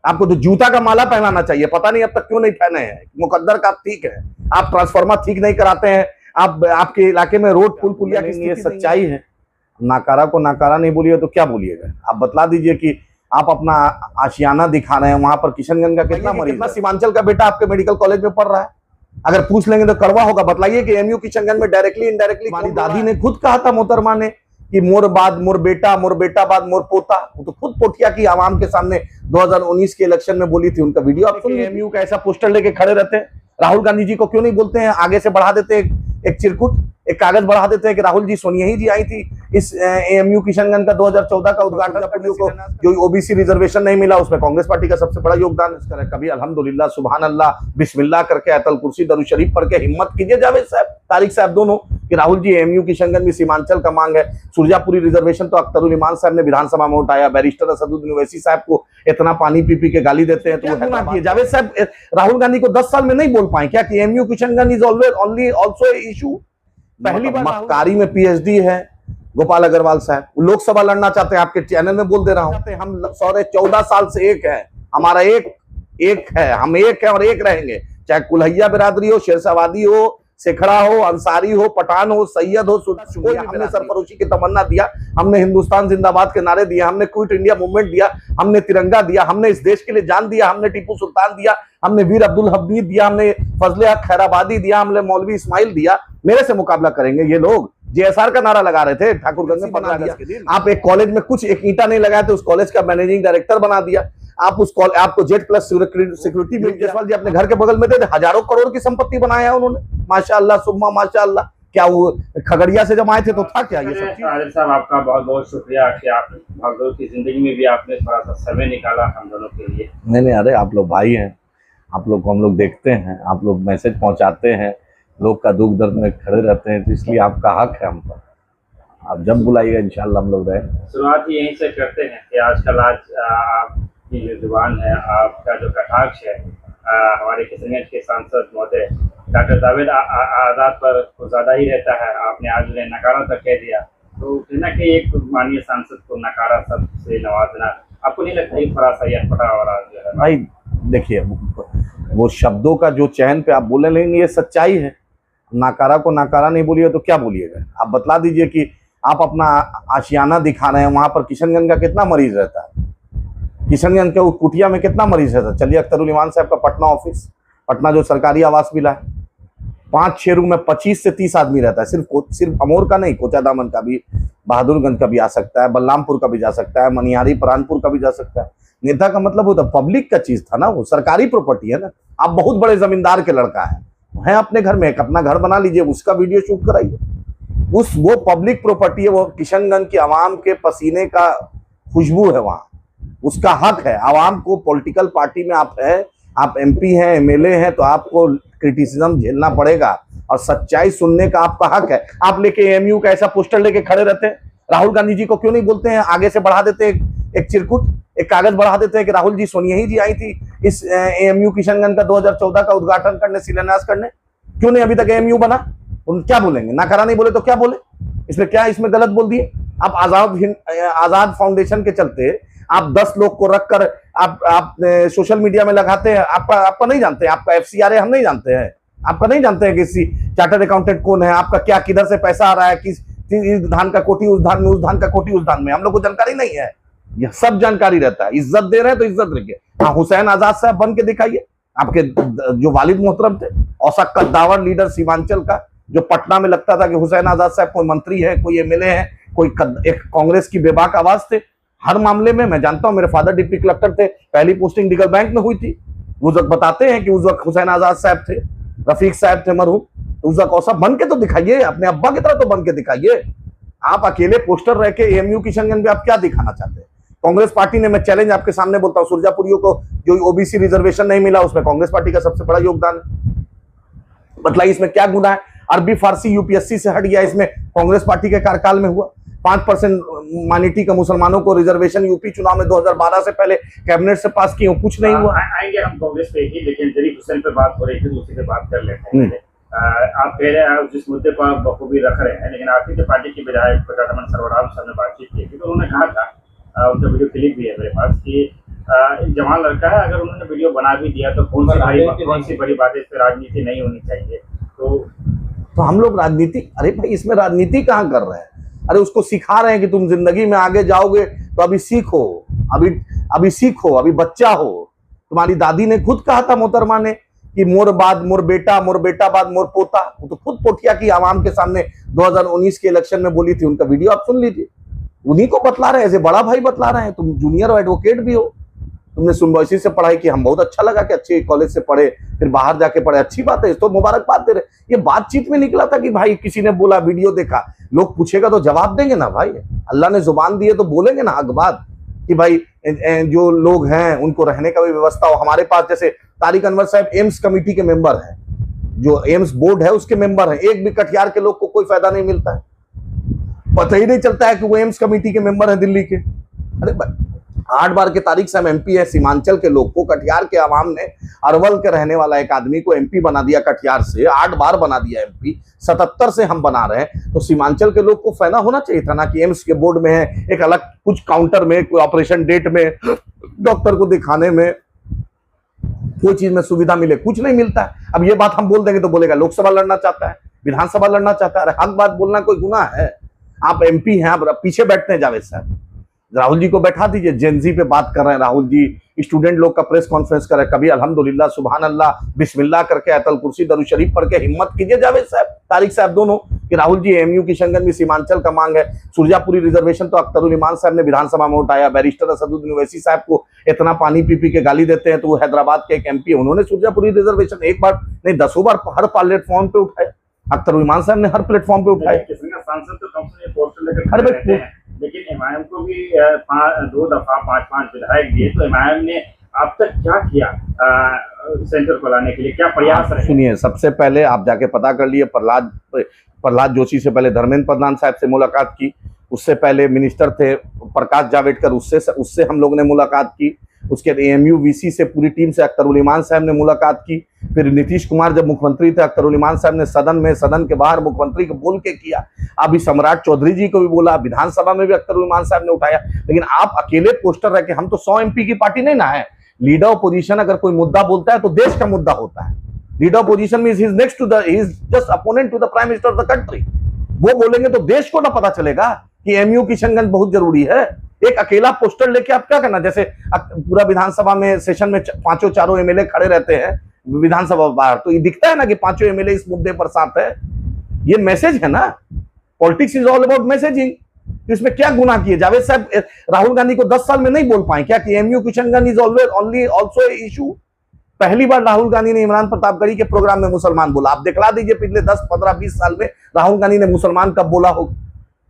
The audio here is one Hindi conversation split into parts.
आपको तो जूता का माला पहनाना चाहिए, पता नहीं अब तक क्यों नहीं पहने हैं। मुकद्दर का ठीक है, आप ट्रांसफार्मर ठीक नहीं कराते हैं, आप आपके इलाके में रोड पुल पुलिया की ये सच्चाई है। नाकारा को नाकारा नहीं बोलिए तो क्या बोलिएगा, आप बतला दीजिए कि आप अपना आशियाना दिखा रहे हैं। वहां पर किशनगंज का कितना मरीज, कितना सीमांचल का बेटा आपके मेडिकल कॉलेज में पढ़ रहा है, अगर पूछ लेंगे तो कड़वा होगा। बतलाइए कि एमयू किशनगंज में डायरेक्टली इनडायरेक्टली, हमारी दादी ने खुद कहा था मोहतरमा ने कि मोर बाद मोर बेटा, मोर बेटा बाद मोर पोता। वो तो खुद पोठिया की आवाम के सामने 2019 के इलेक्शन में बोली थी, उनका वीडियो आप सुनिए। एमयू का ऐसा पोस्टर लेके खड़े रहते हैं, राहुल गांधी जी को क्यों नहीं बोलते हैं, आगे से बढ़ा देते हैं एक चिरकुट, एक कागज बढ़ा देते हैं कि राहुल जी सोनिया ही जी आई थी इस एमयू किशनगंज का 2014 का उद्घाटन को, जो ओबीसी रिजर्वेशन नहीं मिला उसमें कांग्रेस पार्टी का सबसे बड़ा योगदान है। कभी अल्हम्दुलिल्लाह, सुभान अल्लाह, बिस्मिल्लाह करके आयतल कुर्सी दरूद शरीफ पढ़ के हिम्मत कीजिए जावेद साहब, तारिक साहब दोनों, कि राहुल जी एमयू किशनगंज में सीमांचल का मांग है। सुरजापुरी रिजर्वेशन तो अख्तरुल इमान साहब ने विधानसभा में उठाया, बैरिस्टर असदुद्दीन ओवैसी साहब को इतना पानी पी पी के गाली देते हैं तो वो जावेद साहब राहुल गांधी को 10 साल में नहीं बोल पाए क्या कि MU Kishanganj is always only also issue. पहली बार मक्कारी में पीएचडी है गोपाल अग्रवाल साहब, लोकसभा लड़ना चाहते हैं, आपके चैनल में बोल दे रहा हूं। हम 14 साल से एक है, हमारा एक है, हम एक है और एक रहेंगे, चाहे कुल्हैया बिरादरी हो, शेरशाहवादी हो, सेखड़ा हो, अंसारी हो, पठान हो, सैयद हो, कोई। हमने सरफरोशी की तमन्ना दिया, हमने हिंदुस्तान जिंदाबाद के नारे दिए, हमने क्विट इंडिया मूवमेंट दिया, हमने तिरंगा दिया, हमने इस देश के लिए जान दिया, हमने टीपू सुल्तान दिया, हमने वीर अब्दुल हमीद दिया, हमने फजले हक खैराबादी दिया, हमने मौलवी इस्माइल दिया। मेरे से मुकाबला करेंगे ये लोग? जेएसआर का नारा लगा रहे थे ठाकुरगंज में 15 अगस्त के दिन, आप एक कॉलेज में कुछ एक ईंटा नहीं लगाए थे, उस कॉलेज का मैनेजिंग डायरेक्टर बना दिया। आप उस आपको जेड प्लस सिक्योरिटी मिल, जयसवाल जी अपने घर के बगल में थे, हजारों करोड़ की संपत्ति बनाया उन्होंने, माशाअल्लाह सुम्मा माशाअल्लाह। क्या वो खगड़िया से जब आए थे तो था क्या ये सब? आदिल साहब, आपका बहुत बहुत शुक्रिया कि आप भागदौड़ की जिंदगी में भी आपने थोड़ा सा समय निकाला हम दोनों के लिए। नहीं, अरे आप लोग भाई हैं, आप लोग को हम लोग देखते हैं, आप लोग मैसेज पहुंचाते हैं, लोग का दुख दर्द में खड़े रहते हैं, तो इसलिए आपका हक है हम पर, आप जब बुलाइएगा इंशाल्लाह हम लोग रहे। शुरुआत ही यहीं से करते हैं कि आजकल आपकी जो जुबान है, आपका जो कटाक्ष है हमारे किशनगंज के सांसद महोदय डॉक्टर जावेद आज़ाद पर कुछ ज़्यादा ही रहता है। आपने आज उन्हें नकारा तक कह दिया, तो कहीं ना कहीं एक माननीय सांसद को नकारा सब से नवाजना, आपको नहीं लगता है थोड़ा सा यह फटा हो रहा जो है? भाई देखिए, वो शब्दों का जो चयन पे आप बोले, लेकिन ये सच्चाई है। नाकारा को नाकारा नहीं बोलिए तो क्या बोलिएगा, आप बतला दीजिए कि आप अपना आशियाना दिखा रहे हैं। वहां पर किशनगंज का कितना मरीज रहता है, किशनगंज के कुटिया में कितना मरीज रहता है? चलिए अख्तरुल इमान साहब का पटना ऑफिस, पटना जो सरकारी आवास मिला है, 5-6 रूम में 25 से 30 आदमी रहता है। सिर्फ अमोर का नहीं, कोचा दामन का भी, बहादुरगंज का भी आ सकता है, बलरामपुर का भी जा सकता है, मनिहारी परानपुर का भी जा सकता है। नेता का मतलब होता है पब्लिक का चीज था ना, वो सरकारी प्रॉपर्टी है ना। आप बहुत बड़े जमींदार के लड़का है अपने घर में एक अपना घर बना लीजिए, उसका वीडियो शूट कराइए, वो पब्लिक प्रॉपर्टी है, वो किशनगंज की आवाम के पसीने का खुशबू है वहां, उसका हक है। आवाम को पॉलिटिकल पार्टी में आप है, आप एमपी हैं, एमएलए हैं, तो आपको क्रिटिसिज्म झेलना पड़ेगा और सच्चाई सुनने का आपका हक है। आप लेके एमयू का ऐसा पोस्टर लेके खड़े रहते हैं, राहुल गांधी जी को क्यों नहीं बोलते हैं, आगे से बढ़ा देते हैं एक चिरकुट, एक कागज बढ़ा देते हैं कि राहुल जी सोनिया ही जी आई थी इस एमयू किशनगंज का 2014 का उद्घाटन करने, शिलान्यास करने, क्यों नहीं अभी तक एमयू बना? उन क्या बोलेंगे? नाकारा नहीं बोले तो क्या बोले? इसमें गलत बोल दिए। आप आजाद फाउंडेशन के चलते आप 10 लोग को रखकर आप सोशल मीडिया में लगाते हैं। आपका नहीं जानते, आपका FCRA हम नहीं जानते हैं, आपका नहीं जानते हैं कि चार्टर्ड अकाउंटेंट कौन है, आपका क्या किधर से पैसा आ रहा है, किस इस धान का कोटी उस धान में, उस धान का कोटी उस धान में, हम लोग को जानकारी नहीं है। यह सब जानकारी रहता है। इज्जत दे रहे हैं तो इज्जत रखिए। हाँ, हुसैन आजाद साहब बन के दिखाइए, आपके जो वालिद मोहतरम थे, औसत कद्दावर लीडर सीमांचल का, जो पटना में लगता था कि हुसैन आजाद साहब कोई मंत्री है, कोई एमएलए है, कोई एक कांग्रेस की बेबाक आवाज थे हर मामले में। मैं जानता हूं, मेरे फादर डिप्टी कलेक्टर थे, पहली पोस्टिंग डिगल बैंक में हुई थी। उस वक्त बताते हैं कि उस वक्त हुसैन आजाद साहब थे, रफीक साहब थे मरहूम, उस वक्त औसत बन के तो दिखाइए, अपने अब्बा की तरह तो बन के दिखाइए। आप अकेले पोस्टर रह के एमयू किशनगंज में आप क्या दिखाना चाहते हैं? कांग्रेस पार्टी ने, मैं चैलेंज आपके सामने बोलता हूं, सुरजापुरियों को जो ओबीसी रिजर्वेशन नहीं मिला उसमें कांग्रेस पार्टी का सबसे बड़ा योगदान है। बताइए इसमें क्या गुना है? अरबी फारसी यूपीएससी से हट गया, इसमें कांग्रेस पार्टी के कार्यकाल में हुआ। 5% माइनॉरिटी का मुसलमानों को रिजर्वेशन यूपी चुनाव में 2012 से पहले कैबिनेट से पास किए, कुछ नहीं हुआ। आएंगे हम कांग्रेस पे ही, लेकिन जरीफ हुसैन पे बात हो रही थी, उसी पे बात कर लेते हैं। आप कह रहे हैं जिस मुद्दे पर बखूबी रख रहे हैं, लेकिन आपकी जो पार्टी की विधायक कोचा दामन सरवराज साहब ने बातचीत की थी, तो उन्होंने कहा था, उनका वीडियो क्लिप भी है मेरे पास, कि जवान लड़का है, अगर उन्होंने वीडियो बना भी दिया तो कौन सी बड़ी बात है, इस पर राजनीति नहीं होनी चाहिए। तो हम लोग राजनीति, अरे भाई इसमें राजनीति कहाँ कर रहे हैं? अरे उसको सिखा रहे हैं कि तुम जिंदगी में आगे जाओगे तो अभी सीखो, अभी सीखो, अभी बच्चा हो। तुम्हारी दादी ने खुद कहा था मोहतरमा ने कि मोर बाद मोर बेटा बाद मोर पोता। वो तो खुद पोठिया की आवाम के सामने 2019 के इलेक्शन में बोली थी। उनका वीडियो आप सुन लीजिए, उन्हीं को बतला रहे हैं, ऐसे बड़ा भाई बतला रहे हैं। तुम जूनियर एडवोकेट भी हो, तुमने सिम्बायोसिस से पढ़ाई की, हम बहुत अच्छा लगा कि अच्छे कॉलेज से पढ़े, फिर बाहर जाके पढ़े, अच्छी बात है, तो मुबारकबाद दे रहे। ये बातचीत में निकला था कि भाई किसी ने बोला, वीडियो देखा, लोग पूछेगा तो जवाब देंगे ना भाई। अल्लाह ने जुबान दी है तो बोलेंगे ना हक बात कि भाई जो लोग हैं उनको रहने का भी व्यवस्था हो। हमारे पास जैसे तारिक अनवर साहब एम्स कमेटी के मेंबर हैं, जो एम्स बोर्ड है उसके मेंबर हैं। एक भी कटिहार के लोग को कोई फायदा नहीं मिलता है, पता ही नहीं चलता है कि वो एम्स कमेटी के मेंबर हैं दिल्ली के। अरे 8 बार के तारिक साहब एमपी है। सीमांचल के लोग को, कटिहार के आवाम ने अरवल के रहने वाला एक आदमी को एमपी बना दिया, कटिहार से 8 बार बना दिया एमपी, 77 से हम बना रहे हैं। तो सीमांचल के लोग को फायदा होना चाहिए था ना कि एम्स के बोर्ड में है, एक अलग कुछ काउंटर में, कोई ऑपरेशन डेट में, डॉक्टर को दिखाने में, कोई चीज में सुविधा मिले, कुछ नहीं मिलता है। अब ये बात हम बोल देंगे तो बोलेगा लोकसभा लड़ना चाहता है, विधानसभा लड़ना चाहता है। अरे हक बात बोलना कोई गुनाह है? आप एमपी हैं, आप पीछे बैठते हैं जावेद साहब, राहुल जी को बैठा दीजिए। जेनजी पे बात कर रहे हैं राहुल जी, स्टूडेंट लोग का प्रेस कॉन्फ्रेंस कर रहे हैं, कभी अल्हम्दुलिल्लाह, सुभान अल्लाह, बिस्मिल्लाह करके आयतल कुर्सी दरूद शरीफ पढ़ के हिम्मत कीजिए जावेद साहब, तारिक साहब दोनों, कि राहुल जी एमयू किशनगंज में सीमांचल का मांग है। सुरजापुरी रिजर्वेशन तो अख्तरुल इमान साहब ने विधानसभा में उठाया। बैरिस्टर असदुद्दीन ओवैसी साहब को इतना पानी पी के गाली देते हैं, तो वो हैदराबाद के एक एमपी, उन्होंने सुरजापुरी रिजर्वेशन एक बार नहीं 10 बार हर प्लेटफॉर्म पे उठाए। अख्तरुल इमान साहब ने हर प्लेटफॉर्म पे उठाए। सांसद तो कम से कम, लेकिन एमआईएम को भी 2 दफा 5-5 विधायक दिए, तो एमआईएम ने अब तक क्या किया सेंटर को लाने के लिए, क्या प्रयास रहे? सुनिए, सबसे पहले आप जाके पता कर लिए, प्रहलाद जोशी से पहले धर्मेंद्र प्रधान साहब से मुलाकात की, उससे पहले मिनिस्टर थे प्रकाश जावड़ेकर, उससे हम लोग ने मुलाकात की। उसके बाद एएमयू वीसी से पूरी टीम से अख्तरुल इमान साहब ने मुलाकात की। फिर नीतीश कुमार जब मुख्यमंत्री थे, अख्तरुल इमान साहब ने सदन में, सदन के बाहर मुख्यमंत्री को बोल के किया। अभी सम्राट चौधरी जी को भी बोला, विधानसभा में भी अख्तरुल इमान साहब ने उठाया। लेकिन आप अकेले पोस्टर रखे, हम तो 100 एमपी की पार्टी नहीं ना है। लीडर ऑपोजिशन अगर कोई मुद्दा बोलता है तो देश का मुद्दा होता है। Leader opposition means he is next to the, he is just opponent to the prime minister of the country. वो बोलेंगे तो देश को ना पता चलेगा कि एमयू किशनगंज बहुत जरूरी है। एक अकेला पोस्टर लेके आप क्या करना? जैसे पूरा विधानसभा में सेशन में 5 एमएलए खड़े रहते हैं विधानसभा बाहर, तो ये दिखता है ना कि 5 एमएलए इस मुद्दे पर साथ है। ये मैसेज है ना, politics is all about messaging. इसमें क्या गुनाह किए? जावेद साहब राहुल गांधी को 10 साल में नहीं बोल पाए क्या कि MU Kishanganj is always only also a issue? पहली बार राहुल गांधी ने इमरान प्रतापगढ़ी के प्रोग्राम में मुसलमान बोला। आप दिखला दीजिए पिछले 10, 15, 20 साल में राहुल गांधी ने मुसलमान कब बोला हो?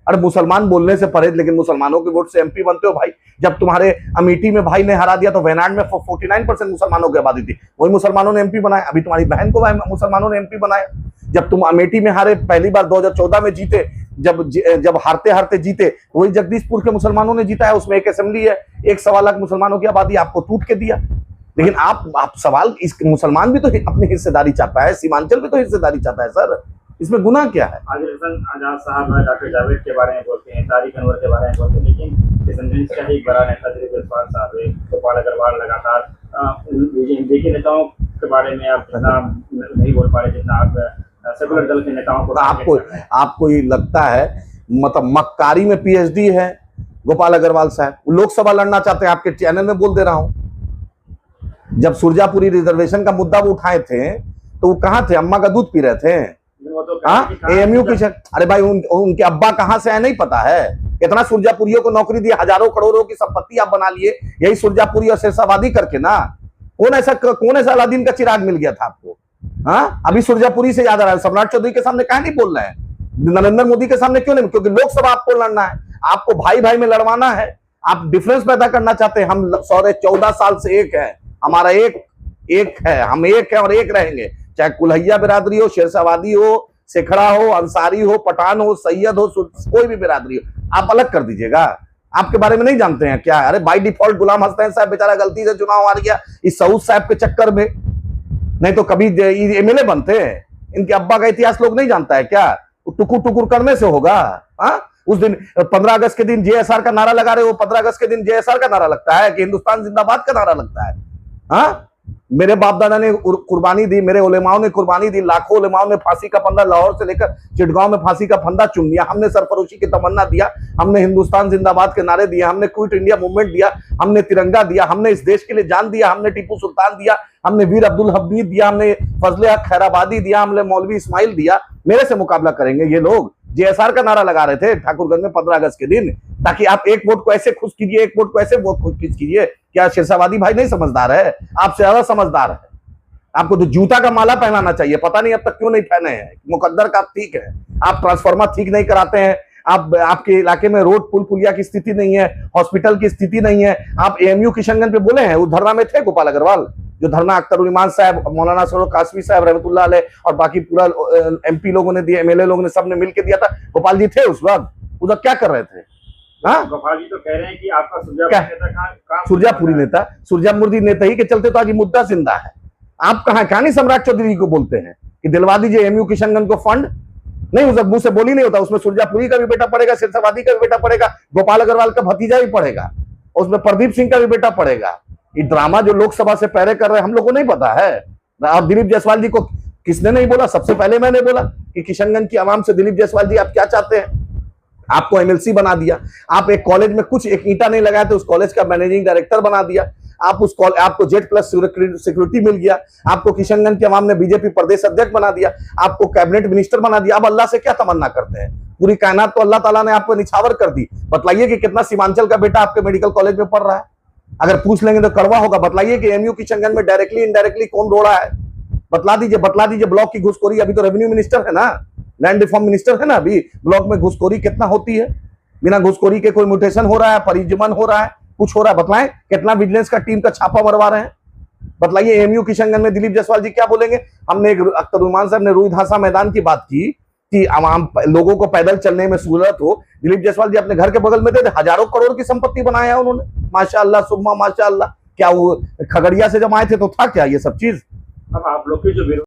अरे मुसलमान बोलने से परहेज, लेकिन मुसलमानों के वोट से एमपी बनते हो भाई। जब तुम्हारे अमेठी में भाई ने हरा दिया तो वयनाड में 49% मुसलमानों की आबादी थी, वही मुसलमानों ने एमपी बनाया। अभी तुम्हारी बहन को मुसलमानों ने एमपी बनाया। जब तुम अमेठी में हारे पहली बार 2014 में जीते, जब हारते हारते जीते, तो वही जगदीशपुर के मुसलमानों ने जीता है। उसमें एक असेंबली है, 1-1.25 लाख मुसलमानों की आबादी, आपको टूट के दिया। लेकिन आप सवाल, इस मुसलमान भी तो अपनी हिस्सेदारी चाहता है, सीमांचल भी तो हिस्सेदारी चाहता है सर, इसमें गुनाह क्या है? आजाद साहब डॉक्टर जावेद के बारे में बोलते हैं, तारिक अनवर के बारे में बोलते हैं, लेकिन किशनगंज का ही बड़ा नेता जसपाल साहब है, गोपाल अग्रवाल लगातार देखिए नेताओं के बारे में आप जितना नहीं बोल पा रहे जितना आप सेकुलर दल के नेताओं को। आपको ये लगता है मतलब मक्कारी में पीएचडी है गोपाल अग्रवाल साहब, लोकसभा लड़ना चाहते हैं, आपके चैनल में बोल दे रहा हूं। जब सुरजापुरी रिजर्वेशन का मुद्दा वो उठाए थे तो वो कहां थे? अम्मा का दूध पी रहे थे। एएमयू की, अरे भाई उनके अब्बा कहां से आए नहीं पता है? इतना सुरजापुरियों को नौकरी दी, हजारों करोड़ों की संपत्ति आप बना लिए, यही सुरजापुरी और शेरशाबादी करके ना। कौन ऐसा अलादीन का चिराग मिल गया था आपको? हाँ, अभी सुरजापुरी से याद आ रहा है। सम्राट चौधरी के सामने कहा नहीं बोल रहे हैं? नरेंद्र मोदी के सामने क्यों नहीं? क्योंकि लोकसभा आपको लड़ना है, आपको भाई भाई में लड़वाना है, आप डिफरेंस पैदा करना चाहते हैं। हम 14 साल से एक है, हमारा एक है, हम एक है और एक रहेंगे। चाहे कुल्हैया बिरादरी हो, शेरशाबादी हो, शेखड़ा हो, अंसारी हो, पठान हो, सैयद हो, कोई भी बिरादरी हो, आप अलग कर दीजिएगा। आपके बारे में नहीं जानते हैं क्या? अरे बाई डिफॉल्ट गुलाम हसनैन साहब बेचारा गलती से चुनाव हार गया इस सऊद साहब के चक्कर में, नहीं तो कभी एमएलए बनते हैं। इनके अब्बा का इतिहास लोग नहीं जानता है क्या? टुकुर टुकुर करने से होगा? हाँ, उस दिन 15 अगस्त के दिन जेएसआर का नारा लगा रहे हो, 15 अगस्त के दिन जेएसआर का नारा लगता है कि हिंदुस्तान जिंदाबाद का नारा लगता है? हाँ, मेरे बाप दादा ने कुर्बानी दी, मेरे उलेमाओं ने कुर्बानी दी, लाखों उलेमाओं ने फांसी का फंदा लाहौर से लेकर चिटगांव में फांसी का फंदा चुन लिया, हमने सरफरोशी की तमन्ना दिया, हमने हिंदुस्तान जिंदाबाद के नारे दिए, हमने क्विट इंडिया मूवमेंट दिया, हमने तिरंगा दिया, हमने इस देश के लिए जान दिया, हमने टीपू सुल्तान दिया, हमने वीर अब्दुल हमीद दिया, हमने फजले हक खैराबादी दिया, हमने मौलवी इस्माइल दिया। मेरे से मुकाबला करेंगे ये लोग? जेएसआर का नारा लगा रहे थे ठाकुरगंज में 15 अगस्त के दिन, ताकि आप एक वोट को ऐसे खुश कीजिए, एक वोट को ऐसे वोट खुश कीजिए। क्या शेरशाहवादी भाई नहीं समझदार है? आपसे ज्यादा समझदार है। आपको तो जूता का माला पहनाना चाहिए, पता नहीं अब तक क्यों नहीं पहने हैं। मुकद्दर का आप ठीक है, आप ट्रांसफार्मर ठीक नहीं कराते हैं, आपके इलाके में रोड पुल पुलिया की स्थिति नहीं है, हॉस्पिटल की स्थिति नहीं है। आप एएमयू किशनगंज पे बोले हैं, उस धरना में थे गोपाल अग्रवाल, जो धरना अख्तर उल साहब, मौलाना सरोवर कासमी साहब रहमतुल्लाह अलैह और बाकी पूरा एमपी लोगों ने दिया, एमएलए लोगों ने, सबने मिलकर दिया था। गोपाल जी थे उस वक्त, उधर क्या कर रहे थे? हाँ, गोपाल जी तो कह रहे हैं कि आपका सुरजापुरी नेता, सुरजापुरी नेता ही के चलते तो आज मुद्दा जिंदा है। आप कहां नहीं सम्राट चौधरी को बोलते हैं कि दिलवा दीजिए एमयू किशनगंज को फंड? नहीं, उस मुंह से बोली नहीं होता, उसमें सुरजापुरी का भी बेटा पड़ेगा, शेरशाहवादी का भी बेटा पड़ेगा, गोपाल अग्रवाल का भतीजा भी पड़ेगा, उसमें प्रदीप सिंह का भी बेटा पड़ेगा। ये ड्रामा जो लोकसभा से पहले कर रहे हैं, हम लोग को नहीं पता है। अब दिलीप जायसवाल जी को किसने नहीं बोला? सबसे पहले मैंने बोला कि किशनगंज की आवाम से, दिलीप जायसवाल जी आप क्या चाहते हैं? आपको एमएलसी बना दिया, आप एक कॉलेज में कुछ एक ईंटा नहीं लगाया तो उस कॉलेज का मैनेजिंग डायरेक्टर बना दिया, आपको जेट प्लस सिक्योरिटी मिल गया, आपको किशनगंज के अवाम ने बीजेपी प्रदेश अध्यक्ष बना दिया, आपको कैबिनेट मिनिस्टर बना दिया। अब अल्लाह से क्या तमन्ना करते हैं? पूरी कायनात तो अल्लाह ताला ने आपको निछावर कर दी। बतलाइए कि कितना सीमांचल का बेटा आपके मेडिकल कॉलेज में पढ़ रहा है? अगर पूछ लेंगे तो कड़वा होगा। बतलाइए कि एमयू किशनगंज में डायरेक्टली इनडायरेक्टली कौन रो रहा है? बतला दीजिए। ब्लॉक की घुसखोरी, अभी तो रेवेन्यू मिनिस्टर है ना, लैंड रिफॉर्म मिनिस्टर है ना, अभी ब्लॉक में घुसखोरी कितना होती है? बिना घुसखोरी के कोई म्यूटेशन हो रहा है, परिजमन हो रहा है, कुछ हो रहा है? बतलाएं कितना विजिलेंस का टीम का छापा मरवा रहे हैं? बतलाइए एमयू किशनगंज में दिलीप जायसवाल जी क्या बोलेंगे? हमने एक अख्तर उल साहब ने रूई धासा मैदान की बात की कि आवाम लोगों को पैदल चलने में सहूलत हो। दिलीप जायसवाल जी अपने घर के बगल में दे, हजारों करोड़ की संपत्ति बनाया है उन्होंने, माशाअल्लाह सुम्मा माशाअल्लाह। क्या वो खगड़िया से जब आए थे तो था क्या ये सब चीज? अब आप लोग की जो